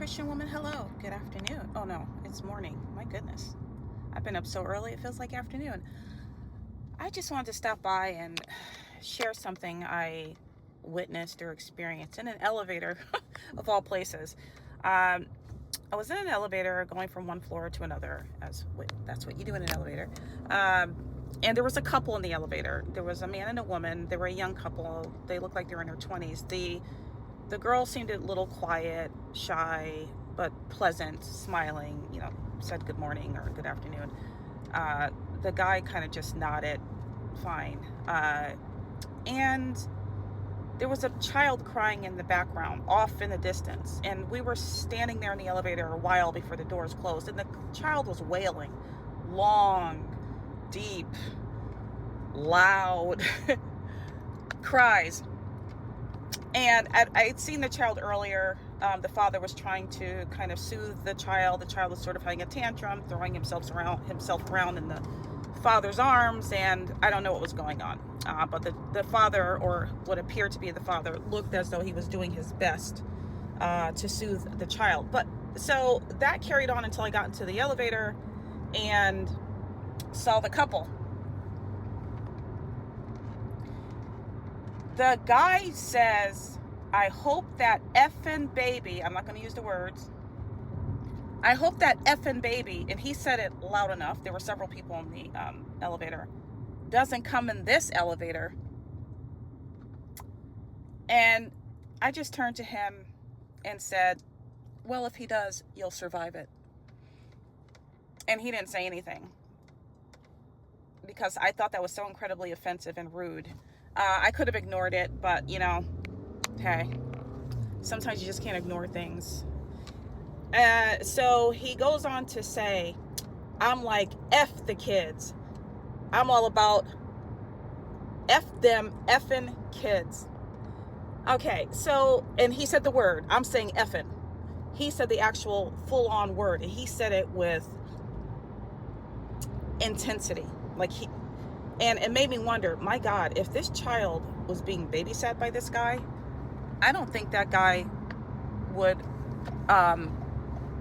Christian woman, hello. Good afternoon. Oh no, it's morning. My goodness. I've been up so early, it feels like afternoon. I just wanted to stop by and share something I witnessed or experienced in an elevator, of all places. I was in an elevator going from one floor to another, that's what you do in an elevator. And there was a couple in the elevator. There was a man and a woman. They were a young couple. They looked like they were in their 20s. The girl seemed a little quiet, shy, but pleasant, smiling, said good morning or good afternoon. The guy kind of just nodded, fine. And there was a child crying in the background, off in the distance. And we were standing there in the elevator a while before the doors closed. And the child was wailing, long, deep, loud cries. And I'd seen the child earlier. The father was trying to kind of soothe the child. The child was sort of having a tantrum, throwing himself around in the father's arms, and I don't know what was going on. But the father, or what appeared to be the father, looked as though he was doing his best to soothe the child. But so that carried on until I got into the elevator and saw the couple. The guy says, I hope that effing baby, I'm not going to use the words, I hope that effing baby, and he said it loud enough, there were several people in the elevator, doesn't come in this elevator. And I just turned to him and said, well, if he does, you'll survive it. And he didn't say anything because I thought that was so incredibly offensive and rude. I could have ignored it, but hey, sometimes you just can't ignore things. So he goes on to say, I'm like, F the kids. I'm all about F them effing kids. Okay, so, and he said the word, I'm saying effing. He said the actual full-on word, and he said it with intensity. And it made me wonder, my God, if this child was being babysat by this guy, I don't think that guy would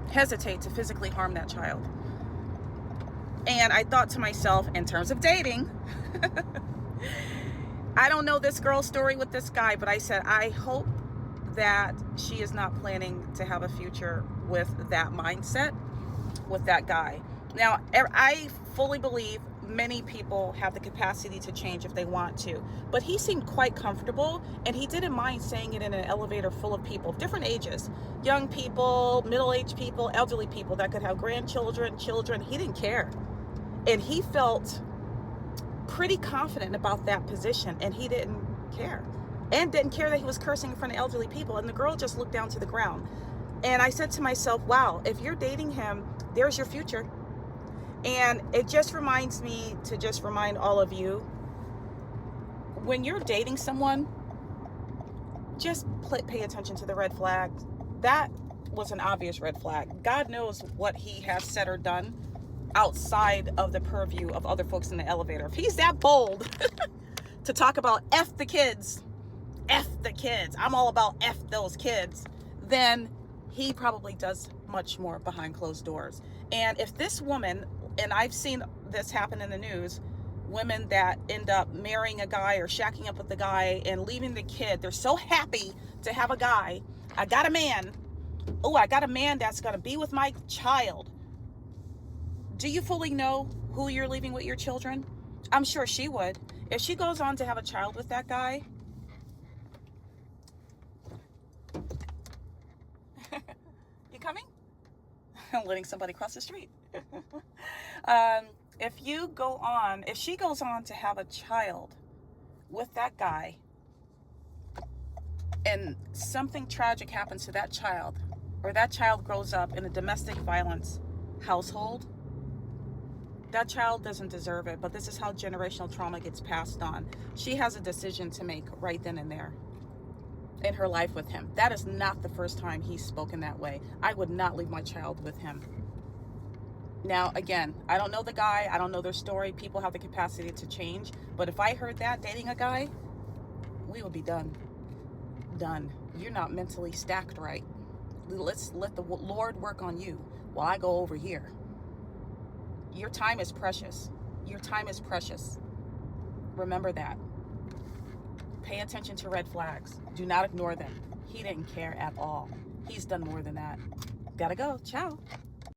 hesitate to physically harm that child. And I thought to myself, in terms of dating, I don't know this girl's story with this guy, but I said, I hope that she is not planning to have a future with that mindset, with that guy. Now, I fully believe many people have the capacity to change if they want to, but he seemed quite comfortable, and he didn't mind saying it in an elevator full of people of different ages, young people, middle-aged people, elderly people that could have grandchildren, children. He didn't care, and he felt pretty confident about that position, and he didn't care, and didn't care that he was cursing in front of elderly people. And the girl just looked down to the ground, and I said to myself, wow, if you're dating him, there's your future. And it just reminds me to just remind all of you, when you're dating someone, just pay attention to the red flags. That was an obvious red flag. God knows what he has said or done outside of the purview of other folks in the elevator. If he's that bold to talk about F the kids, I'm all about F those kids, then he probably does much more behind closed doors. And if this woman, and I've seen this happen in the news, women that end up marrying a guy or shacking up with the guy and leaving the kid, they're so happy to have a guy. I got a man that's going to be with my child. Do you fully know who you're leaving with your children? I'm sure she would. If she goes on to have a child with that guy, you coming? I'm letting somebody cross the street. If she goes on to have a child with that guy, and something tragic happens to that child, or that child grows up in a domestic violence household, that child doesn't deserve it. But this is how generational trauma gets passed on. She has a decision to make right then and there in her life with him. That is not the first time he's spoken that way. I would not leave my child with him. Now, again, I don't know the guy. I don't know their story. People have the capacity to change. But if I heard that dating a guy, we would be done. You're not mentally stacked right. let's let the Lord work on you while I go over here. Your time is precious. Your time is precious. Remember that. Pay attention to red flags. Do not ignore them. He didn't care at all. He's done more than that. Gotta go. Ciao.